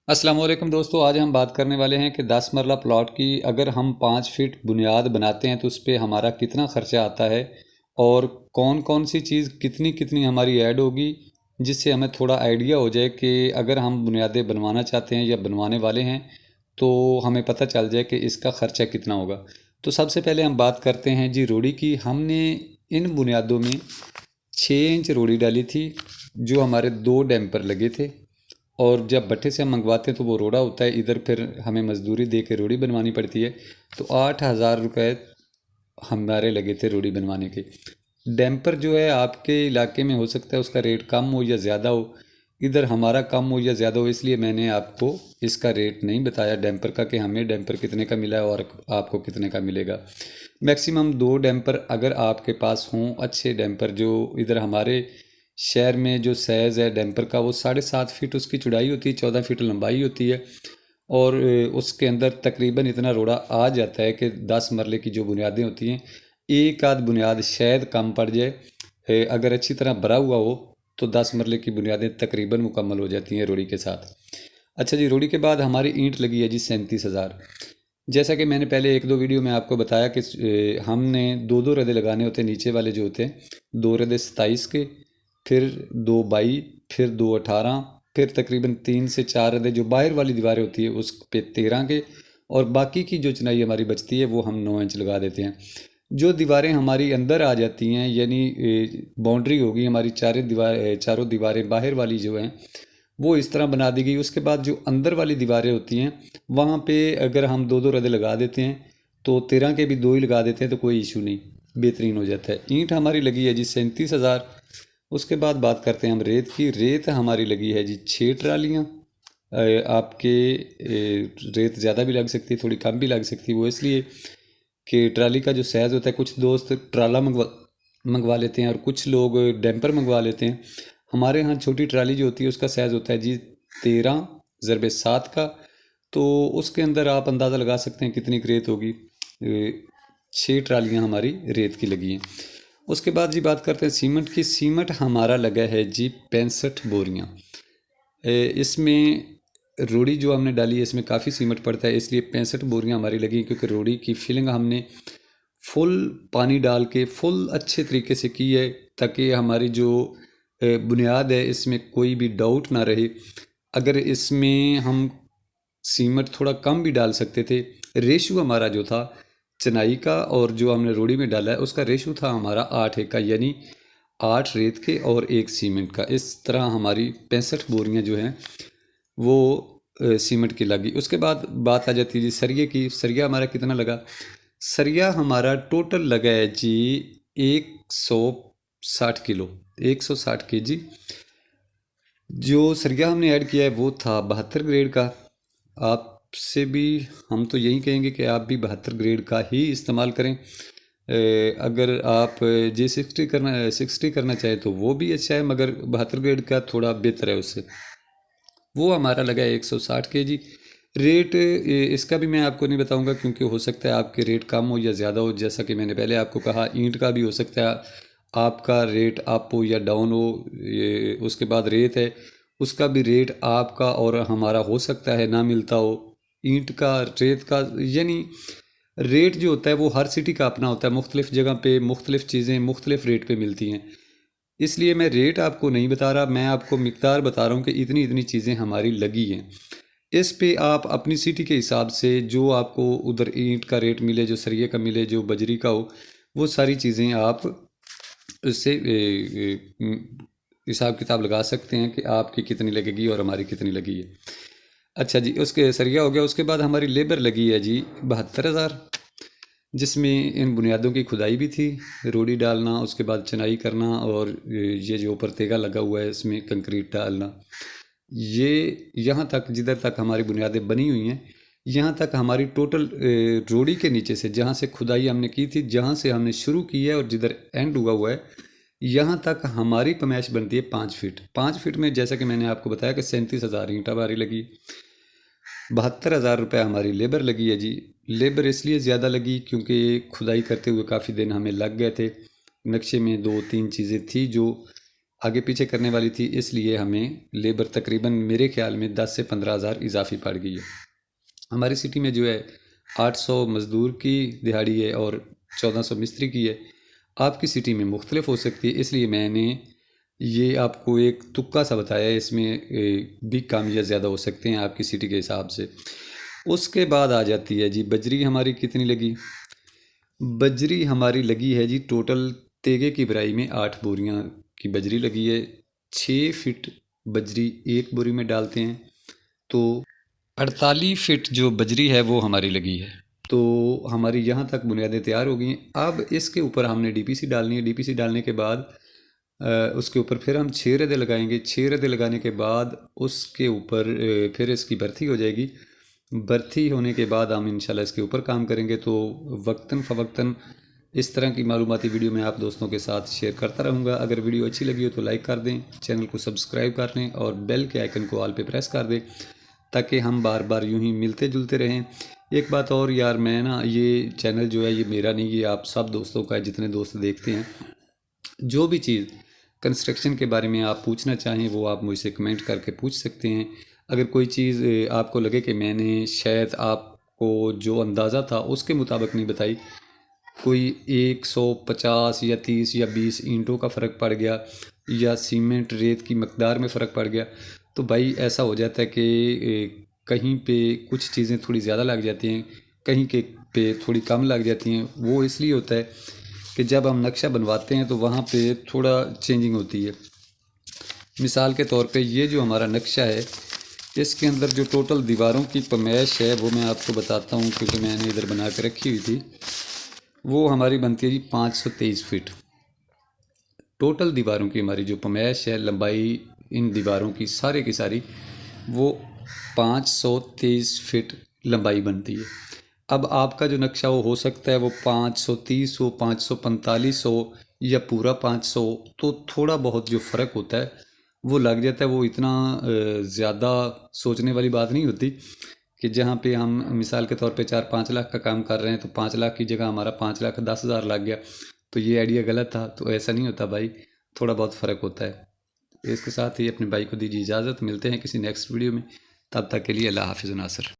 अस्सलाम वालेकुम दोस्तों, आज हम बात करने वाले हैं कि 10 मरला प्लॉट की अगर हम 5 फीट बुनियाद बनाते हैं तो उस पर हमारा कितना खर्चा आता है और कौन कौन सी चीज़ कितनी कितनी हमारी ऐड होगी, जिससे हमें थोड़ा आइडिया हो जाए कि अगर हम बुनियादें बनवाना चाहते हैं या बनवाने वाले हैं तो हमें पता चल जाए कि इसका खर्चा कितना होगा। तो सबसे पहले हम बात करते हैं जी रोड़ी की। हमने इन बुनियादों में 6 इंच रोड़ी डाली थी, जो हमारे 2 डैम्पर लगे थे। और जब भट्टे से हम मंगवाते हैं तो वो रोड़ा होता है, इधर फिर हमें मजदूरी दे के रोड़ी बनवानी पड़ती है। तो 8,000 रुपये हमारे लगे थे रोड़ी बनवाने के। डैम्पर जो है आपके इलाके में हो सकता है उसका रेट कम हो या ज़्यादा हो, इधर हमारा कम हो या ज़्यादा हो, इसलिए मैंने आपको इसका रेट नहीं बताया डैम्पर का कि हमें डैम्पर कितने का मिला है और आपको कितने का मिलेगा। मैक्सिमम 2 डैम्पर अगर आपके पास हों, अच्छे डैम्पर, जो इधर हमारे शहर में जो साइज़ है डैम्पर का वो 7.5 फीट उसकी चौड़ाई होती है, 14 फीट लंबाई होती है। और उसके अंदर तकरीबन इतना रोड़ा आ जाता है कि 10 मरले की जो बुनियादें होती हैं, एक आध बुनियाद शायद कम पड़ जाए। अगर अच्छी तरह भरा हुआ हो तो 10 मरले की बुनियादें तकरीबन मुकम्मल हो जाती हैं रोड़ी के साथ। अच्छा जी, रोड़ी के बाद हमारी ईंट लगी है जी 37,000। जैसा कि मैंने पहले एक दो वीडियो में आपको बताया कि हमने दो दो रदे लगाने होते हैं, नीचे वाले जो होते हैं 2 रदे 27 के, फिर 2 22, फिर 2 18, फिर तकरीबन 3 से 4 रदे जो बाहर वाली दीवारें होती है उस पे 13 के, और बाकी की जो चुनाई हमारी बचती है वो हम 9 इंच लगा देते हैं। जो दीवारें हमारी अंदर आ जाती हैं, यानी बाउंड्री होगी हमारी, चारों दीवारें बाहर वाली जो हैं वो इस तरह बना दी गई। उसके बाद जो अंदर वाली दीवारें होती हैं वहाँ पे अगर हम दो दो रदे लगा देते हैं तो 13 के भी दो ही लगा देते हैं तो कोई इशू नहीं, बेहतरीन हो जाता है। ईंट हमारी लगी है जी 37,000। उसके बाद बात करते हैं हम रेत की। रेत हमारी लगी है जी 6 ट्रालियाँ। आपके रेत ज़्यादा भी लग सकती है, थोड़ी कम भी लग सकती है, वो इसलिए कि ट्राली का जो साइज़ होता है, कुछ दोस्त ट्राला मंगवा मंगवा लेते हैं और कुछ लोग डैम्पर मंगवा लेते हैं। हमारे यहाँ छोटी ट्राली जो होती है उसका साइज़ होता है जी 13 × 7 का। तो उसके अंदर आप अंदाज़ा लगा सकते हैं कितनी रेत होगी। 6 ट्रालियाँ हमारी रेत की लगी हैं। उसके बाद जी बात करते हैं सीमेंट की। सीमेंट हमारा लगा है जी 65 बोरियाँ। इसमें रोड़ी जो हमने डाली है इसमें काफ़ी सीमेंट पड़ता है, इसलिए 65 बोरियाँ हमारी लगी, क्योंकि रोड़ी की फिलिंग हमने फुल पानी डाल के फुल अच्छे तरीके से की है, ताकि हमारी जो बुनियाद है इसमें कोई भी डाउट ना रहे। अगर इसमें हम सीमेंट थोड़ा कम भी डाल सकते थे। रेशो हमारा जो था चनाई का और जो हमने रोड़ी में डाला है उसका रेशो था हमारा 8:1 का, यानी 8 रेत के और 1 सीमेंट का। इस तरह हमारी 65 बोरियाँ जो हैं वो सीमेंट की लगी। उसके बाद बात आ जाती है जी सरिये की। सरिया हमारा कितना लगा? सरिया हमारा टोटल लगा है जी 160 किलो, 160 kg। जो सरिया हमने ऐड किया है वो था 72 ग्रेड का। आपसे भी हम तो यही कहेंगे कि आप भी 72 ग्रेड का ही इस्तेमाल करें। अगर आप J60 करना चाहें तो वो भी अच्छा है, मगर 72 ग्रेड का थोड़ा बेहतर है उससे। वो हमारा लगा है 160 kg। रेट इसका भी मैं आपको नहीं बताऊंगा, क्योंकि हो सकता है आपके रेट कम हो या ज़्यादा हो। जैसा कि मैंने पहले आपको कहा, ईंट का भी हो सकता है आपका रेट अप हो या डाउन हो। उसके बाद रेत है, उसका भी रेट आपका और हमारा हो सकता है ना मिलता हो। ईंट का, रेत का, यानी रेट जो होता है वो हर सिटी का अपना होता है। मुख्तलिफ़ जगह पे मुख्तलिफ़ चीज़ें मुख्तलिफ़ रेट पे मिलती हैं, इसलिए मैं रेट आपको नहीं बता रहा, मैं आपको मिकदार बता रहा हूँ कि इतनी इतनी चीज़ें हमारी लगी हैं। इस पे आप अपनी सिटी के हिसाब से जो आपको उधर ईंट का रेट मिले, जो सरिये का मिले, जो बजरी का हो, वो सारी चीज़ें आप उससे हिसाब किताब लगा सकते हैं कि आपकी कितनी लगेगी और हमारी कितनी लगी है। अच्छा जी, उसके सरिया हो गया। उसके बाद हमारी लेबर लगी है जी 72,000, जिसमें इन बुनियादों की खुदाई भी थी, रोड़ी डालना, उसके बाद चनाई करना, और ये जो ऊपर तेगा लगा हुआ है इसमें कंक्रीट डालना। ये यहाँ तक जिधर तक हमारी बुनियादें बनी हुई हैं, यहाँ तक हमारी टोटल रोड़ी के नीचे से जहाँ से खुदाई हमने की थी, जहाँ से हमने शुरू की है और जिधर एंड हुआ हुआ है, यहाँ तक हमारी पमैश बनती है 5 फीट। 5 फीट में जैसा कि मैंने आपको बताया कि 37,000 ईंट हमारी लगी। 72,000 रुपये हमारी लेबर लगी है जी। लेबर इसलिए ज़्यादा लगी क्योंकि खुदाई करते हुए काफ़ी दिन हमें लग गए थे। नक्शे में 2-3 चीज़ें थी जो आगे पीछे करने वाली थी, इसलिए हमें लेबर तकरीबन मेरे ख्याल में 10 से 15 हज़ार इजाफी पड़ गई है। हमारी सिटी में जो है 800 मज़दूर की दिहाड़ी है और 1400 मिस्त्री की है। आपकी सिटी में मुख्तलिफ हो सकती है, इसलिए मैंने ये आपको एक तुक्का सा बताया है। इसमें भी काम या ज़्यादा हो सकते हैं आपकी सिटी के हिसाब से। उसके बाद आ जाती है जी बजरी हमारी कितनी लगी। बजरी हमारी लगी है जी टोटल तेगे की भराई में 8 बोरियां की बजरी लगी है। 6 फिट बजरी एक बोरी में डालते हैं तो 48 फिट जो बजरी है वो हमारी लगी है। तो हमारी यहाँ तक बुनियादें तैयार हो गई हैं। अब इसके ऊपर हमने डीपीसी डालनी है। डीपीसी डालने के बाद उसके ऊपर फिर हम 6 रेदे लगाएंगे। 6 रेदे लगाने के बाद उसके ऊपर फिर इसकी भर्ती हो जाएगी। भर्ती होने के बाद हम इंशाल्लाह इसके ऊपर काम करेंगे। तो वक्तन फ़वक्तन इस तरह की मालूमाती वीडियो मैं आप दोस्तों के साथ शेयर करता रहूँगा। अगर वीडियो अच्छी लगी हो तो लाइक कर दें, चैनल को सब्सक्राइब कर लें और बेल के आइकन को ऑल पे प्रेस कर दें ताकि हम बार बार यूं ही मिलते जुलते रहें। एक बात और यार, मैं ना ये चैनल जो है ये मेरा नहीं, ये आप सब दोस्तों का है जितने दोस्त देखते हैं। जो भी चीज़ कंस्ट्रक्शन के बारे में आप पूछना चाहें वो आप मुझसे कमेंट करके पूछ सकते हैं। अगर कोई चीज़ आपको लगे कि मैंने शायद आपको जो अंदाज़ा था उसके मुताबिक नहीं बताई, कोई 150 या 30 या 20 ईंटों का फ़र्क पड़ गया या सीमेंट रेत की मकदार में फ़र्क पड़ गया, तो भाई ऐसा हो जाता है कि कहीं पे कुछ चीज़ें थोड़ी ज़्यादा लग जाती हैं, कहीं के पे थोड़ी कम लग जाती हैं। वो इसलिए होता है कि जब हम नक्शा बनवाते हैं तो वहाँ पे थोड़ा चेंजिंग होती है। मिसाल के तौर पे ये जो हमारा नक्शा है इसके अंदर जो टोटल दीवारों की पमैश है वो मैं आपको बताता हूँ, क्योंकि मैंने इधर बना के रखी हुई थी। वो हमारी बनती है जी 523 फीट। टोटल दीवारों की हमारी जो पमैश है, लंबाई इन दीवारों की सारी वो 523 फीट लंबाई बनती है। अब आपका जो नक्शा हो सकता है वो 530 हो, 545 हो या पूरा 500, तो थोड़ा बहुत जो फ़र्क होता है वो लग जाता है। वो इतना ज़्यादा सोचने वाली बात नहीं होती कि जहाँ पे हम मिसाल के तौर पे 4-5 लाख का काम कर रहे हैं तो 5 लाख की जगह हमारा 5,10,000 लग गया, तो ये आइडिया गलत था। तो ऐसा नहीं होता भाई, थोड़ा बहुत फ़र्क होता है। इसके साथ ही अपने भाई को दीजिए इजाज़त। मिलते हैं किसी नेक्स्ट वीडियो में, तब तक के लिए अल्लाह हाफ़िज़ नासिर।